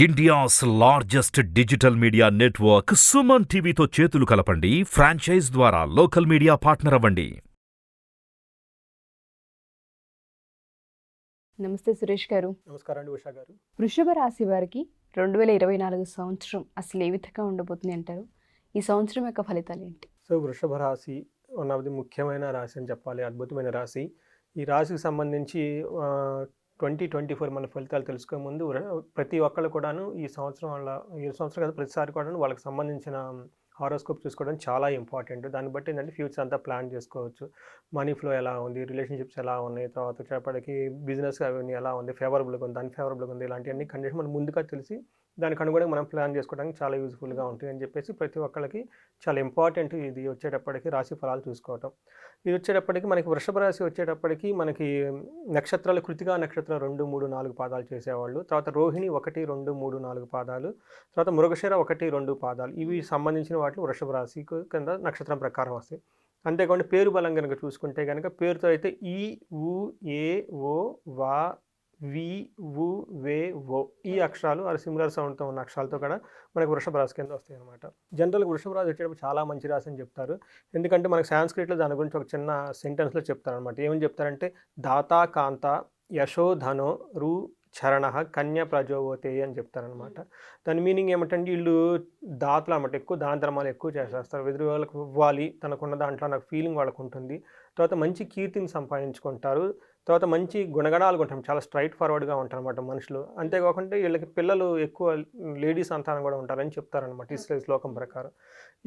India's largest digital media network Suman టీవీతో చేతులు కలపండి. ఫ్రాంచైజ్ ద్వారా లోకల్ మీడియా పార్ట్నర్ అవ్వండి. నమస్తే సురేష్ గారు. నమస్కారం అండి ఉషా గారు. వృషభ రాశి వారికి 2024 సంవత్సరం అసలు ఏ విధంగా ఉండబోతుంది అంటారు? ఈ సంవత్సరం యొక్క ఫలితాలు ఏంటి? సో వృషభ రాశి వన్ ఆఫ్ ది ముఖ్యమైన రాశి అని చెప్పాలి, అద్భుతమైన రాశి. ఈ రాశికి సంబంధించి 2024 మన ఫలితాలు తెలుసుకునే ముందు ప్రతి ఒక్కళ్ళు కూడాను ఈ సంవత్సరం కాదు, ప్రతిసారి కూడాను వాళ్ళకి సంబంధించిన హారోస్కోప్ చూసుకోవడం చాలా ఇంపార్టెంట్. దాన్ని బట్టి ఏంటంటే ఫ్యూచర్ అంతా ప్లాన్ చేసుకోవచ్చు. మనీ ఫ్లో ఎలా ఉంది, రిలేషన్షిప్స్ ఎలా ఉన్నాయి, తర్వాత వచ్చేప్పటికి బిజినెస్ అవన్నీ ఎలా ఉంది, ఫేవరబుల్గా ఉంది, అన్ఫేవరబుల్గా ఉంది, ఇలాంటివన్నీ కండిషన్ మనం ముందుగా తెలిసి దానికి అనుగుణంగా మనం ప్లాన్ చేసుకోవడానికి చాలా యూజ్ఫుల్గా ఉంటుంది అని చెప్పేసి ప్రతి ఒక్కరికి చాలా ఇంపార్టెంట్. ఇది వచ్చేటప్పటికి రాశి ఫలాలు చూసుకోవటం. ఇది వచ్చేటప్పటికి మనకి వృషభ రాశి వచ్చేటప్పటికి మనకి నక్షత్రాలు కృతికా నక్షత్రం 2, 3, 4 పాదాలు చేసేవాళ్ళు, తర్వాత రోహిణి 1, 2, 3, 4 పాదాలు, తర్వాత మృగశిర 1, 2 పాదాలు, ఇవి సంబంధించిన వాటిలో వృషభ రాశి కింద నక్షత్రం ప్రకారం వస్తాయి. అంతేకాకుండా పేరు బలం కనుక చూసుకుంటే కనుక పేరుతో అయితే ఈ, ఊ, ఏ, ఓ, వా, వి, వు, వే, ఓ ఈ అక్షరాలు అది సిమిలర్ సౌండ్తో ఉన్న అక్షరాలతో కూడా మనకు వృషభ రాశి కింద వస్తాయి అనమాట. జనరల్గా వృషభ రాశి వచ్చేటప్పుడు చాలా మంచి రాశి అని చెప్తారు. ఎందుకంటే మనకు సాంస్క్రిట్లో దాని గురించి ఒక చిన్న సెంటెన్స్లో చెప్తారనమాట. ఏమని చెప్తారంటే దాతా కాంత యశోధనో రు చరణ కన్య ప్రజోవతే అని చెప్తారనమాట. దాని మీనింగ్ ఏమంటే వీళ్ళు దాతలు అనమాట, ఎక్కువ దాన ధర్మాలు ఎక్కువ చేసేస్తారు, ఎదురు వాళ్ళకి ఇవ్వాలి, తనకున్న దాంట్లో నాకు ఫీలింగ్ వాళ్ళకు ఉంటుంది. తర్వాత మంచి కీర్తిని సంపాదించుకుంటారు, తర్వాత మంచి గుణగణాలు ఉంటాం, చాలా స్ట్రైట్ ఫార్వర్డ్గా ఉంటారు అనమాట మనుషులు. అంతేకాకుండా వీళ్ళకి పిల్లలు ఎక్కువ లేడీస్ సంతానం కూడా ఉంటారని చెప్తారనమాట ఈ శ్లోకం ప్రకారం.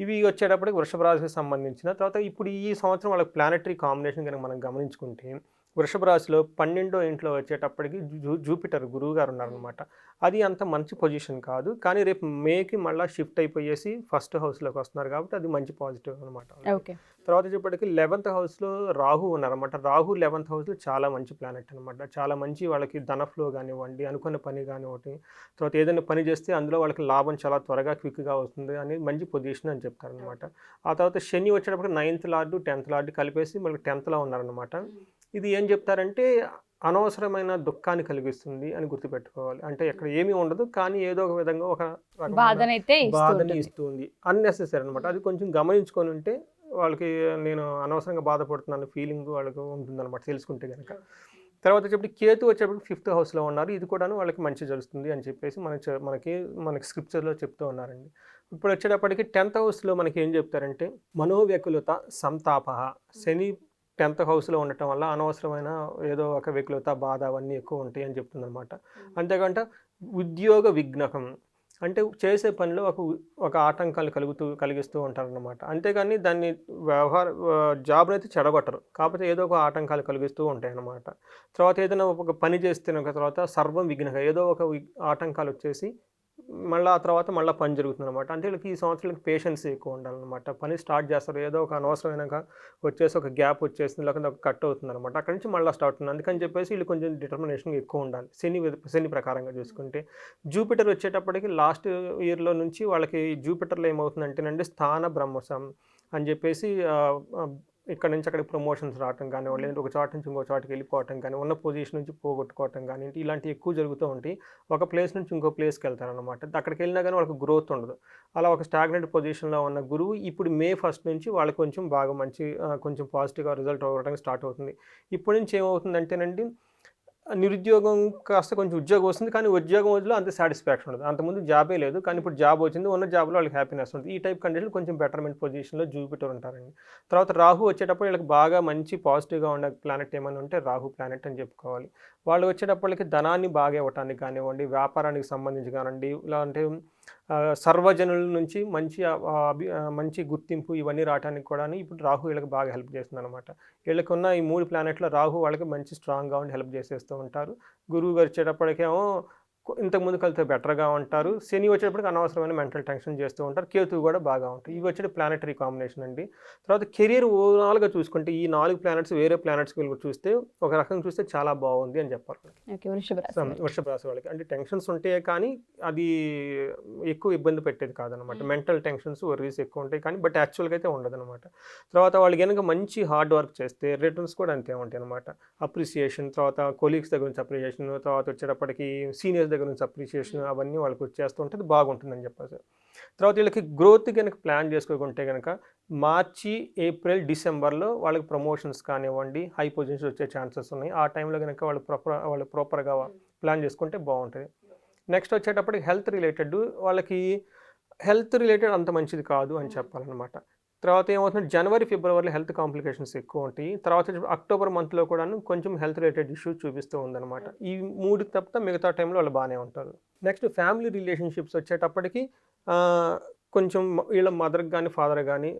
ఇవి వచ్చేటప్పటికి వృషభ రాశికి సంబంధించిన తర్వాత ఇప్పుడు ఈ సంవత్సరం వాళ్ళకి ప్లానెటరీ కాంబినేషన్ కనుక మనం గమనించుకుంటే వృషభ రాశిలో 12వ ఇంట్లో వచ్చేటప్పటికి జూపిటర్ గురువు గారు ఉన్నారనమాట. అది అంత మంచి పొజిషన్ కాదు, కానీ రేపు మేకి మళ్ళీ షిఫ్ట్ అయిపోయేసి ఫస్ట్ హౌస్లోకి వస్తున్నారు కాబట్టి అది మంచి పాజిటివ్ అనమాట. తర్వాత వచ్చేప్పటికి 11th హౌస్లో రాహు ఉన్నారనమాట. రాహు 11th హౌస్లో చాలా మంచి ప్లానెట్ అనమాట. చాలా మంచి వాళ్ళకి ధన ఫ్లో కానివ్వండి, అనుకున్న పని కానివ్వండి, తర్వాత ఏదైనా పని చేస్తే అందులో వాళ్ళకి లాభం చాలా త్వరగా క్విక్గా వస్తుంది అని మంచి పొజిషన్ అని చెప్తారనమాట. ఆ తర్వాత శని వచ్చేటప్పటికి 9th లార్డు 10th లార్డు కలిపేసి మనకి 10thలో ఉన్నారనమాట. ఇది ఏం చెప్తారంటే అనవసరమైన దుఃఖాన్ని కలిగిస్తుంది అని గుర్తుపెట్టుకోవాలి. అంటే ఎక్కడ ఏమీ ఉండదు, కానీ ఏదో ఒక విధంగా ఒక బాధని ఇస్తుంది, అన్నెసెసరీ అనమాట. అది కొంచెం గమనించుకొని ఉంటే వాళ్ళకి నేను అనవసరంగా బాధపడుతున్నాను ఫీలింగ్ వాళ్ళకి ఉంటుందన్నమాట తెలుసుకుంటే కనుక. తర్వాత వచ్చేప్పుడు కేతు వచ్చేప్పుడు 5th హౌస్లో ఉన్నారు. ఇది కూడా వాళ్ళకి మంచి జరుగుతుంది అని చెప్పేసి మనకి స్క్రిప్చర్లో చెప్తూ ఉన్నారండి. ఇప్పుడు వచ్చేటప్పటికి 10th హౌస్లో మనకి ఏం చెప్తారంటే మనోవ్యకులత సంతాప. శని 10th హౌస్లో ఉండటం వల్ల అనవసరమైన ఏదో ఒక వ్యకులత బాధ అవన్నీ ఎక్కువ ఉంటాయి అని చెప్తుందన్నమాట. అంతేకాకుండా ఉద్యోగ విఘ్నకం అంటే చేసే పనిలో ఒక ఆటంకాలు కలిగిస్తూ ఉంటారన్నమాట. అంతేగాని దాన్ని జాబ్ని అయితే చెడగొట్టరు, కాకపోతే ఏదో ఒక ఆటంకాలు కలిగిస్తూ ఉంటాయి అన్నమాట. తర్వాత ఏదైనా ఒక పని చేస్తే తర్వాత సర్వం విఘ్నక ఏదో ఒక ఆటంకాలు వచ్చేసి మళ్ళీ ఆ తర్వాత మళ్ళీ పని జరుగుతుంది అనమాట. అంటే వీళ్ళకి ఈ సంవత్సరాలకి పేషెన్స్ ఎక్కువ ఉండాలన్నమాట. పని స్టార్ట్ చేస్తారు, ఏదో ఒక అనవసరమైన వచ్చేసి ఒక గ్యాప్ వచ్చేసింది, లేకపోతే ఒక కట్ అవుతుంది అనమాట. అక్కడి నుంచి మళ్ళీ స్టార్ట్ అవుతుంది. అందుకని చెప్పేసి వీళ్ళు కొంచెం డిటర్మినేషన్ ఎక్కువ ఉండాలి. శని ప్రకారంగా చూసుకుంటే జూపిటర్ వచ్చేటప్పటికి లాస్ట్ ఇయర్లో నుంచి వాళ్ళకి జూపిటర్లో ఏమవుతుందంటేనండి స్థాన బ్రహ్మసం అని చెప్పేసి ఇక్కడ నుంచి అక్కడికి ప్రమోషన్స్ రావటం కానివ్వండి, లేదంటే ఒక చోట నుంచి ఇంకో చోటకి వెళ్ళిపోవటం కానీ, ఉన్న పొజిషన్ నుంచి పోగొట్టుకోవటం కానీ ఇలాంటివి ఎక్కువ జరుగుతూ ఉంటాయి. ఒక ప్లేస్ నుంచి ఇంకో ప్లేస్కి వెళ్తారనమాట. అక్కడికి వెళ్ళినా కానీ వాళ్ళకి గ్రోత్ ఉండదు. అలా ఒక స్టాగ్నెంట్ పొజిషన్లో ఉన్న గురువు ఇప్పుడు May 1st నుంచి వాళ్ళకి కొంచెం బాగా కొంచెం పాజిటివ్గా రిజల్ట్ అవ్వడానికి స్టార్ట్ అవుతుంది. ఇప్పటి నుంచి ఏమవుతుందంటేనండి నిరుద్యోగం కాస్త కొంచెం ఉద్యోగం వస్తుంది, కానీ ఉద్యోగం వదిలో అంత సాటిస్ఫాక్షన్ ఉండదు. అంతకుముందు జాబే లేదు, కానీ ఇప్పుడు జాబ్ వచ్చింది, ఉన్న జాబ్లో వాళ్ళకి హ్యాపీనెస్ ఉంటుంది. ఈ టైప్ కండిషన్ కొంచెం బెటర్మెంట్ పొజిషన్లో జూపిటర్ ఉంటారండి. తర్వాత రాహు వచ్చేటప్పుడు వీళ్ళకి బాగా మంచి పాజిటివ్గా ఉన్న ప్లానెట్ ఏమైనా ఉంటే రాహు ప్లానెట్ అని చెప్పుకోవాలి. వాళ్ళు వచ్చేటప్పటికి ధనాన్ని బాగా ఇవ్వటానికి కానివ్వండి, వ్యాపారానికి సంబంధించి కానివ్వండి, ఇలా అంటే సర్వజనుల నుంచి మంచి గుర్తింపు ఇవన్నీ రావడానికి కూడా ఇప్పుడు రాహు వీళ్ళకి బాగా హెల్ప్ చేస్తుంది అనమాట. వీళ్ళకి ఉన్న ఈ 3 ప్లానెట్లో రాహు వాళ్ళకి మంచి స్ట్రాంగ్గా ఉండి హెల్ప్ చేసేస్తూ ఉంటారు. గురువు గారు వచ్చేటప్పటికేమో ఇంతకుముందు కలితే బెటర్గా ఉంటారు. శని వచ్చేటప్పటికి అనవసరమైన మెంటల్ టెన్షన్ చేస్తూ ఉంటారు. కేతువు కూడా బాగా ఉంటాయి. ఇవి వచ్చే ప్లానెటరీ కాంబినేషన్ అండి. తర్వాత కెరీర్ ఓవరాల్గా చూసుకుంటే ఈ 4 ప్లానెట్స్ వేరే ప్లానెట్స్కి వెళ్ళి చూస్తే ఒక రకంగా చూస్తే చాలా బాగుంది అని చెప్పాలి. వృషభ రాశి వాళ్ళకి అంటే టెన్షన్స్ ఉంటాయి, కానీ అది ఎక్కువ ఇబ్బంది పెట్టేది కాదనమాట. మెంటల్ టెన్షన్స్ వర్రీస్ ఎక్కువ ఉంటాయి, కానీ బట్ యాక్చువల్గా అయితే ఉండదు అనమాట. తర్వాత వాళ్ళు కనుక మంచి హార్డ్ వర్క్ చేస్తే రిటర్న్స్ కూడా అంతే ఉంటాయి అనమాట. అప్రిసియేషన్, తర్వాత కొలీగ్స్ దగ్గర నుంచి అప్రిసియేషన్, తర్వాత వచ్చేటప్పటికి సీనియర్స్ దగ్గర నుంచి అప్రిషియేషన్ అవన్నీ వాళ్ళకి వచ్చేస్తూ ఉంటుంది, బాగుంటుందని చెప్పేసి. తర్వాత వీళ్ళకి గ్రోత్ కనుక ప్లాన్ చేసుకోకుంటే కనుక మార్చి, ఏప్రిల్, డిసెంబర్లో వాళ్ళకి ప్రమోషన్స్ కానివ్వండి, హై పొజిషన్స్ వచ్చే ఛాన్సెస్ ఉన్నాయి. ఆ టైంలో కనుక వాళ్ళు ప్రాపర్గా ప్లాన్ చేసుకుంటే బాగుంటుంది. నెక్స్ట్ వచ్చేటప్పటికి హెల్త్ రిలేటెడ్ అంత మంచిది కాదు అని చెప్పాలన్నమాట. తర్వాత ఏమవుతుంది, జనవరి, ఫిబ్రవరిలో హెల్త్ కాంప్లికేషన్స్ ఎక్కువ ఉంటాయి. తర్వాత అక్టోబర్ మంత్లో కూడాను కొంచెం హెల్త్ రిలేటెడ్ ఇష్యూస్ చూపిస్తూ ఉందన్నమాట. ఈ 3 తప్ప మిగతా టైంలో వాళ్ళు బాగానే ఉంటారు. నెక్స్ట్ ఫ్యామిలీ రిలేషన్షిప్స్ వచ్చేటప్పటికి కొంచెం వీళ్ళ మదర్కి కానీ ఫాదర్ కానీ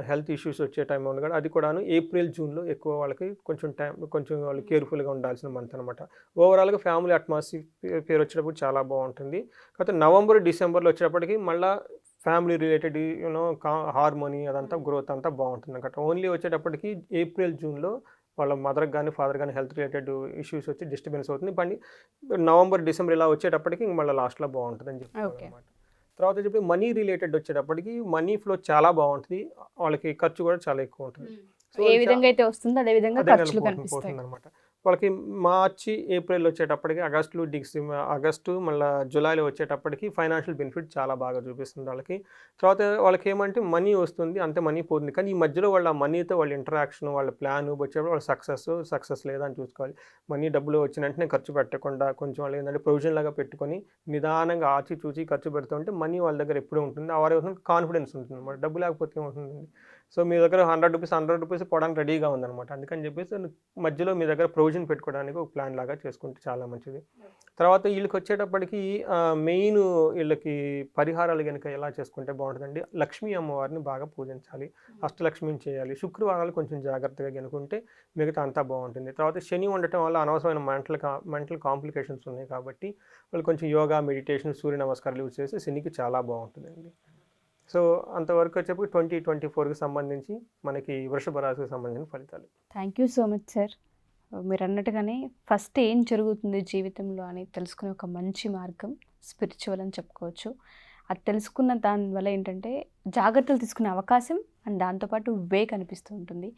హెల్త్ ఇష్యూస్ వచ్చే టైం ఉంది కదా, అది కూడాను ఏప్రిల్, జూన్లో ఎక్కువ వాళ్ళకి కొంచెం వాళ్ళు కేర్ఫుల్గా ఉండాల్సిన మంత్ అనమాట. ఓవరాల్గా ఫ్యామిలీ అట్మాస్ఫియర్ వచ్చేటప్పుడు చాలా బాగుంటుంది. కాకపోతే నవంబర్, డిసెంబర్లో వచ్చేటప్పటికి మళ్ళీ ఫ్యామిలీ రిలేటెడ్ హార్మోనీ అదంతా గ్రోత్ అంతా బాగుంటుంది అనమాట. ఓన్లీ వచ్చేటప్పటికి ఏప్రిల్, జూన్లో వాళ్ళ మదర్కి కానీ ఫాదర్ కానీ హెల్త్ రిలేటెడ్ ఇష్యూస్ వచ్చి డిస్టర్బెన్స్ అవుతుంది. బండి నవంబర్, డిసెంబర్ ఇలా వచ్చేటప్పటికి మళ్ళీ లాస్ట్లో బాగుంటుందని చెప్పారు అనమాట. తర్వాత చెప్పి మనీ రిలేటెడ్ వచ్చేటప్పటికి మనీ ఫ్లో చాలా బాగుంటుంది, వాళ్ళకి ఖర్చు కూడా చాలా ఎక్కువ ఉంటుంది. ఏ విధంగా అయితే వస్తుందో అదే విధంగా ఖర్చులు కనిపిస్తాయి అనమాట. వాళ్ళకి మార్చి, ఏప్రిల్ వచ్చేటప్పటికి ఆగస్టు మళ్ళీ జూలైలో వచ్చేటప్పటికి ఫైనాన్షియల్ బెనిఫిట్ చాలా బాగా చూపిస్తుంది వాళ్ళకి. తర్వాత వాళ్ళకి ఏమంటే మనీ వస్తుంది, అంతే మనీ పోతుంది. కానీ ఈ మధ్యలో వాళ్ళ మనీతో వాళ్ళ ఇంటరాక్షన్, వాళ్ళ ప్లాన్ వచ్చేటప్పుడు వాళ్ళ సక్సెస్ లేదని చూసుకోవాలి. డబ్బులు వచ్చిన వెంటనే ఖర్చు పెట్టకుండా కొంచెం వాళ్ళు ఏంటంటే ప్రొవిజన్ లాగా పెట్టుకొని నిదానంగా ఆచితూచి ఖర్చు పెడుతుంటే మనీ వాళ్ళ దగ్గర ఎప్పుడూ ఉంటుంది. వారి కాన్ఫిడెన్స్ ఉంటుంది అన్నమాట. డబ్బు లేకపోతే ఏమవుతుందండి, సో మీ దగ్గర 100 రూపీస్ పోవడానికి రెడీగా ఉందన్నమాట. అందుకని చెప్పేసి మధ్యలో మీ దగ్గర ప్రొవిజన్ పెట్టుకోవడానికి ఒక ప్లాన్ లాగా చేసుకుంటే చాలా మంచిది. తర్వాత వీళ్ళకి వచ్చేటప్పటికి మెయిన్ వీళ్ళకి పరిహారాలు కనుక ఎలా చేసుకుంటే బాగుంటుందండి, లక్ష్మీ అమ్మవారిని బాగా పూజించాలి, అష్టలక్ష్మిని చేయాలి. శుక్రవారాలు కొంచెం జాగ్రత్తగా కనుకుంటే మిగతా అంతా బాగుంటుంది. తర్వాత శని ఉండటం వల్ల అనవసరమైన మెంటల్ కాంప్లికేషన్స్ ఉన్నాయి కాబట్టి వాళ్ళు కొంచెం యోగా, మెడిటేషన్, సూర్య నమస్కారాలు యూజ్ చేస్తే శనికి చాలా బాగుంటుందండి. సో అంతవరకు వచ్చేప్పుడు 2024కి సంబంధించి మనకి వృషభ రాశికి సంబంధించిన ఫలితాలు. Thank you so much sir. మీరు అన్నట్టుగానే ఫస్ట్ ఏం జరుగుతుంది జీవితంలో అని తెలుసుకునే ఒక మంచి మార్గం స్పిరిచువల్ అని చెప్పుకోవచ్చు. అది తెలుసుకున్న దానివల్ల ఏంటంటే జాగ్రత్తలు తీసుకునే అవకాశం అండ్ దాంతోపాటు వే కనిపిస్తూ ఉంటుంది.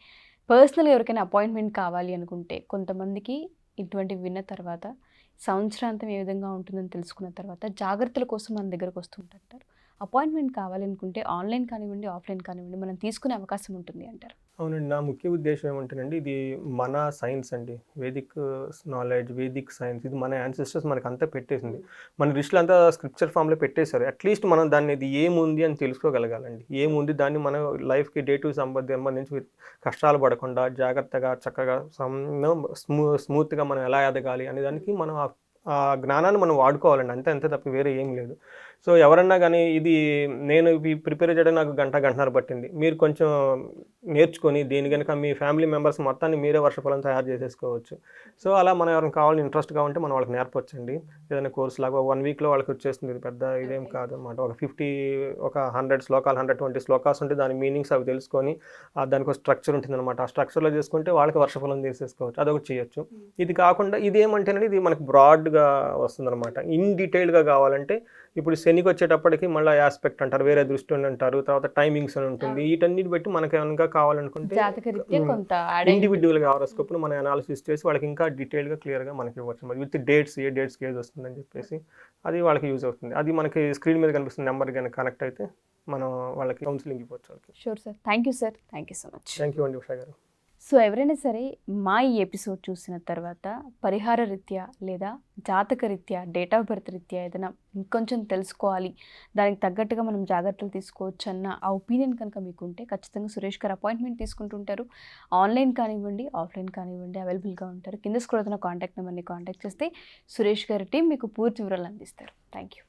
పర్సనల్గా ఎవరికైనా అపాయింట్మెంట్ కావాలి అనుకుంటే కొంతమందికి ఇటువంటివి విన్న తర్వాత సంవత్సరాంతం ఏ విధంగా ఉంటుందని తెలుసుకున్న తర్వాత జాగ్రత్తల కోసం మన దగ్గరకు వస్తుంటారు. అపాయింట్మెంట్ కావాలనుకుంటే ఆన్లైన్ కానివ్వండి, ఆఫ్లైన్ కానివ్వండి మనం తీసుకునే అవకాశం ఉంటుంది అంటారు. అవునండి, నా ముఖ్య ఉద్దేశం ఏమంటేనండి, ఇది మన సైన్స్ అండి, వేదిక్ నాలెడ్జ్, వేదిక్ సైన్స్. ఇది మన యాన్సిస్టర్స్ మనకు అంతా పెట్టేసింది, మన రిష్లు అంతా స్క్రిప్చర్ ఫామ్లో పెట్టేశారు. అట్లీస్ట్ మనం దాన్ని ఇది ఏముంది అని తెలుసుకోగలగాలండి. ఏముంది దాన్ని మన లైఫ్కి డే టు సంబంధించి కష్టాలు పడకుండా జాగ్రత్తగా చక్కగా స్మూత్గా మనం ఎలా ఎదగాలి అనే దానికి మనం ఆ జ్ఞానాన్ని మనం వాడుకోవాలండి, అంతే తప్ప వేరే ఏం లేదు. సో ఎవరన్నా కానీ ఇది నేను ప్రిపేర్ చేయడం నాకు గంటన్నర పట్టింది, మీరు కొంచెం నేర్చుకొని దీని కనుక మీ ఫ్యామిలీ మెంబర్స్ మొత్తాన్ని మీరే వర్షఫలం తయారు చేసేసుకోవచ్చు. సో అలా మనం ఎవరైనా కావాలని ఇంట్రెస్ట్గా ఉంటే మనం వాళ్ళకి నేర్పొచ్చండి. ఏదైనా కోర్స్ లాగా 1 వీక్లో వాళ్ళకి వచ్చేస్తుంది. ఇది పెద్ద ఇదేం కాదు అన్నమాట. ఒక 100 శ్లోకాలు, 120 శ్లోకాస్ ఉంటే దాని మీనింగ్స్ అవి తెలుసుకొని దానికి ఒక స్ట్రక్చర్ ఉంటుంది అనమాట. ఆ స్ట్రక్చర్లో చేసుకుంటే వాళ్ళకి వర్షఫలం చేసేసుకోవచ్చు, అదొకటి చేయొచ్చు. ఇది కాకుండా ఇది ఏమంటేనండి, ఇది మనకు బ్రాడ్గా వస్తుంది అనమాట. ఇన్ డీటెయిల్గా కావాలంటే ఇప్పుడు శనికి వచ్చేటప్పటికి మళ్ళీ ఆస్పెక్ట్ అంటారు, వేరే దృష్టి అంటారు, తర్వాత టైమింగ్స్ అని ఉంటుంది. వీటన్నిటి బట్టి మనకి ఏమైనా కావాలనుకుంటే ఇండివిజువల్గా హారోస్కోప్ను మనం అనాలిసిస్ చేసి వాళ్ళకి ఇంకా డీటెయిల్గా క్లియర్గా మనకి ఇవ్వచ్చు. విత్ డేట్స్, ఏ డేట్స్కి ఏది వస్తుందని చెప్పేసి అది వాళ్ళకి యూజ్ అవుతుంది. అది మనకి స్క్రీన్ మీద కనిపిస్తున్న నెంబర్ కనుక కనెక్ట్ అయితే మనం వాళ్ళకి కౌన్సిలింగ్ ఇవ్వచ్చు వాళ్ళకి. Sure sir, thank you sir, thank you so much. Thank you అండి ఉషా గారు. సో ఎవరైనా సరే మా ఈ ఎపిసోడ్ చూసిన తర్వాత పరిహార రీత్యా లేదా జాతక రీత్యా, డేట్ ఆఫ్ బర్త్ రీత్యా ఏదైనా ఇంకొంచెం తెలుసుకోవాలి, దానికి తగ్గట్టుగా మనం జాగ్రత్తలు తీసుకోవచ్చు అన్న ఆ ఒపీనియన్ కనుక మీకుంటే ఖచ్చితంగా సురేష్ గారు అపాయింట్మెంట్ తీసుకుంటుంటారు. ఆన్లైన్ కానివ్వండి, ఆఫ్లైన్ కానివ్వండి అవైలబుల్గా ఉంటారు. కింద స్క్రోల్ అవుతున్న కాంటాక్ట్ నెంబర్ని కాంటాక్ట్ చేస్తే సురేష్ గారి టీం మీకు పూర్తి వివరాలు అందిస్తారు. Thank you.